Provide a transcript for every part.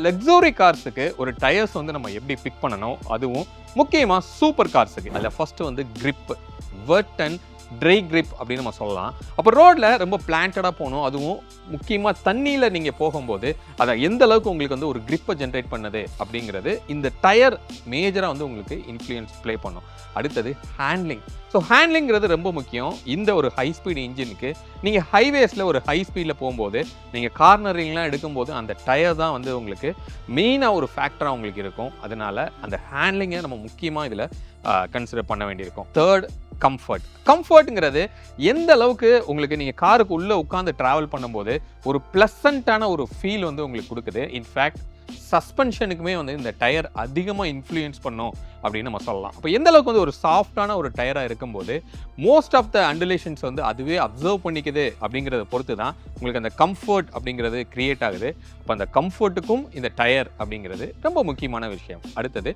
Luxury கார்ஸுக்கு ஒரு tyres வந்து நம்ம எப்படி பிக் பண்ணணும், அதுவும் முக்கியமாக சூப்பர் கார்ஸுக்கு. அதில் ஃபஸ்ட்டு வந்து grip, wet and try grip அப்படின்னு நம்ம சொல்லலாம். அப்போ ரோடில் ரொம்ப பிளான்டடாக போகணும், அதுவும் முக்கியமாக தண்ணியில் நீங்கள் போகும்போது அதை எந்த அளவுக்கு உங்களுக்கு வந்து ஒரு கிரிப்பை ஜென்ரேட் பண்ணுது அப்படிங்கிறது இந்த டயர் மேஜராக வந்து உங்களுக்கு இன்ஃப்ளூயன்ஸ் ப்ளே பண்ணும். அடுத்தது ஹேண்ட்லிங். ஸோ ஹேண்ட்லிங்கிறது ரொம்ப முக்கியம். இந்த ஒரு ஹை ஸ்பீட் இன்ஜினுக்கு நீங்கள் ஹைவேஸில் ஒரு ஹை ஸ்பீடில் போகும்போது நீங்கள் கார்னரிங்லாம் எடுக்கும்போது அந்த டயர் தான் வந்து உங்களுக்கு மெயினாக ஒரு ஃபேக்டராக உங்களுக்கு இருக்கும். அதனால அந்த ஹேண்ட்லிங்கை நம்ம முக்கியமாக இதில் கன்சிடர் பண்ண வேண்டியிருக்கும். தேர்ட், கம்ஃபர்ட்ங்கிறது எந்த அளவுக்கு உங்களுக்கு நீங்கள் காருக்கு உள்ளே உட்காந்து ட்ராவல் பண்ணும்போது ஒரு ப்ளசண்ட்டான ஒரு ஃபீல் வந்து உங்களுக்கு கொடுக்குது. இன்ஃபேக்ட் சஸ்பென்ஷனுக்குமே வந்து இந்த டயர் அதிகமாக இன்ஃப்ளூயன்ஸ் பண்ணும் அப்படின்னு நம்ம சொல்லலாம். அப்போ எந்த அளவுக்கு வந்து ஒரு சாஃப்டான ஒரு டயராக இருக்கும்போது மோஸ்ட் ஆஃப் த அண்டுலேஷன்ஸ் வந்து அதுவே அப்சர்வ் பண்ணிக்குது அப்படிங்கிறத பொறுத்து தான் உங்களுக்கு அந்த கம்ஃபர்ட் அப்படிங்கிறது கிரியேட் ஆகுது. அப்போ அந்த கம்ஃபர்ட்டுக்கும் இந்த டயர் அப்படிங்கிறது ரொம்ப முக்கியமான விஷயம். அடுத்தது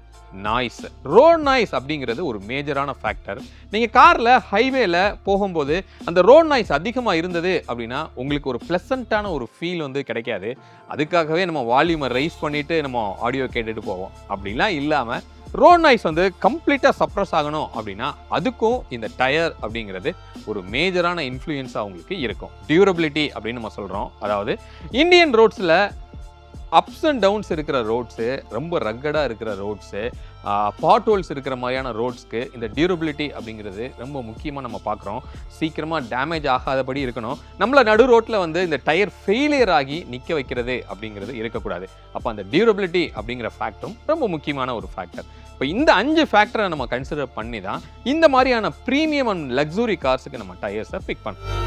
நாய்ஸ். ரோட் நாய்ஸ் அப்படிங்கிறது ஒரு மேஜரான ஃபேக்டர். நீங்கள் காரில் ஹைவேல போகும்போது அந்த ரோட் நாய்ஸ் அதிகமாக இருந்தது அப்படின்னா உங்களுக்கு ஒரு ப்ளசண்ட்டான ஒரு ஃபீல் வந்து கிடைக்காது. அதுக்காகவே நம்ம வால்யூமை ரைஸ் பண்ணிவிட்டு நம்ம ஆடியோ கேட்டுட்டு போவோம். அப்படிலாம் இல்லாமல் ரோட் நாய்ஸ் வந்து கம்ப்ளீட்டாக சப்ரஸ் ஆகணும் அப்படின்னா அதுக்கும் இந்த டயர் அப்படிங்கிறது ஒரு மேஜரான இன்ஃப்ளூயன்ஸாக அவங்களுக்கு இருக்கும். டியூரபிலிட்டி அப்படின்னு நம்ம சொல்கிறோம். அதாவது இந்தியன் ரோட்ஸில் அப்ஸ் அண்ட் டவுன்ஸ் இருக்கிற ரோட்ஸு, ரொம்ப ரக்கடாக இருக்கிற ரோட்ஸு, பாட்ஹோல்ஸ் இருக்கிற மாதிரியான ரோட்ஸ்க்கு இந்த டியூரபிலிட்டி அப்படிங்கிறது ரொம்ப முக்கியமாக நம்ம பார்க்குறோம். சீக்கிரமாக டேமேஜ் ஆகாதபடி இருக்கணும். நம்மளை நடு ரோட்டில் வந்து இந்த டயர் ஃபெயிலியர் ஆகி நிற்க வைக்கிறது அப்படிங்கிறது இருக்கக்கூடாது. அப்போ அந்த டியூரபிலிட்டி அப்படிங்கிற ஃபேக்டரும் ரொம்ப முக்கியமான ஒரு ஃபேக்டர். இப்போ இந்த 5 ஃபேக்டரை நம்ம கன்சிடர் பண்ணி தான் இந்த மாதிரியான ப்ரீமியம் அண்ட் லக்ஸுரி கார்ஸுக்கு நம்ம டயர்ஸை பிக் பண்ணணும்.